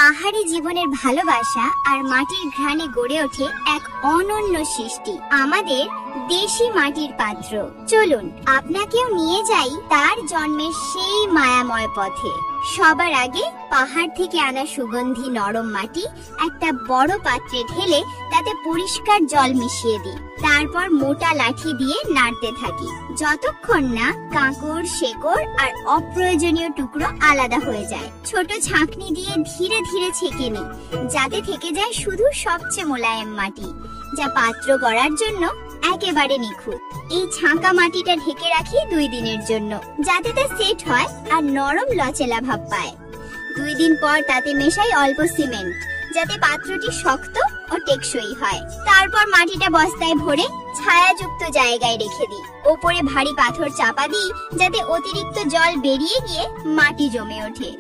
পাহাড়ি জীবনের ভালোবাসা আর মাটির ঘ্রাণে গড়ে ওঠে এক অনন্য সৃষ্টি, আমাদের দেশি মাটির পাত্র। চলুন আপনাকেও নিয়ে যাই তার জন্মের সেই মায়াময় পথে। সবার আগে পাহাড় থেকে আনা সুগন্ধি নরম মাটি একটা বড় পাত্রে ঢেলে তাতে পরিষ্কার জল মিশিয়ে দিই। তারপর মোটা লাঠি দিয়ে নাড়তে থাকি যতক্ষণ না কাঁকড়, শেকড় আর অপ্রয়োজনীয় টুকরো আলাদা হয়ে যায়। ছোট ছাঁকনি দিয়ে ধীরে ধীরে ছেঁকে নিই যাতে থেকে যায় শুধু সবচেয়ে মোলায়েম মাটি, যা পাত্র গড়ার জন্য একেবারে নিখুঁত। এই ছাঁকা মাটিটা ঢেকে রাখি 2 দিনের জন্য, যাতে তা সেট হয় আর নরম লচেলা ভাব পায়। 2 দিন পর তাতে মেশাই অল্প সিমেন্ট, যাতে পাত্রটি শক্ত ও টেকসই হয়। তারপর মাটিটা বস্তায় ভরে ছায়াযুক্ত জায়গায় রেখে দিই। ওপরে ভারী পাথর চাপা দিই যাতে অতিরিক্ত জল বেরিয়ে গিয়ে মাটি জমে ওঠে।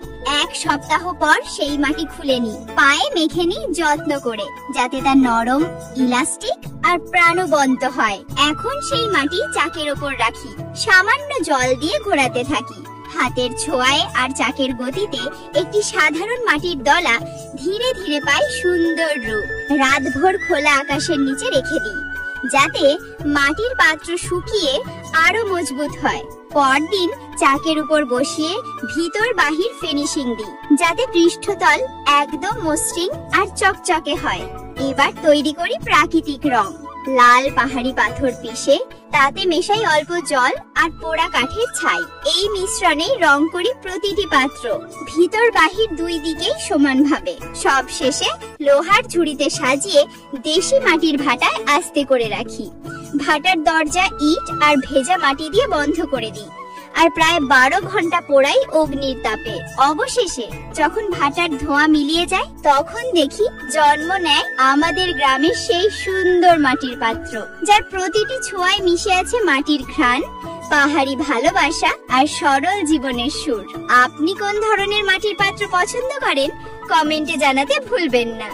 1 সপ্তাহ পর সেই মাটি খুলে নিই, পায়ে মেখে নিই যত্ন করে যাতে তা নরম, ইলাস্টিক আর প্রাণবন্ত হয়। এখন সেই মাটি চাকের ওপর রাখি, সামান্য জল দিয়ে ঘোরাতে থাকি। হাতের ছোঁয়ায় আর চাকের গতিতে একটি সাধারণ মাটির দলা ধীরে ধীরে পায় সুন্দর রূপ। রাতভর খোলা আকাশের নিচে রেখে দিই যাতে মাটির পাত্র শুকিয়ে আরো মজবুত হয়। পরদিন চাকের উপর বসিয়ে ভিতর বাহির ফিনিশিং দিই যাতে পৃষ্ঠতল একদম মসৃণ আর চকচকে হয়। এবার তৈরি করি প্রাকৃতিক রং। লাল পাহাড়ি পাথর পিষে তাতে মেশাই অল্প জল আর পোড়া কাঠের ছাই। এই মিশ্রণে রং করি প্রতিটি পাত্র, ভিতর বাহির 2 দিকেই সমানভাবে। সব শেষে লোহার ঝুড়িতে সাজিয়ে দেশি মাটির ভাটায় আস্তে করে রাখি। ভাটার দরজা ইট আর ভেজা মাটি দিয়ে বন্ধ করে দিই আর প্রায় 12 ঘন্টা পোড়াই অগ্নির তাপে। অবশেষে যখন ভাটার ধোঁয়া মিলিয়ে যায় তখন দেখি জন্ম নেয় আমাদের গ্রামের সেই সুন্দর মাটির পাত্র, যার প্রতিটি ছোঁয়ায় মিশে আছে মাটির ঘ্রাণ, পাহাড়ি ভালোবাসা আর সরল জীবনের সুর। আপনি কোন ধরনের মাটির পাত্র পছন্দ করেন কমেন্টে জানাতে ভুলবেন না।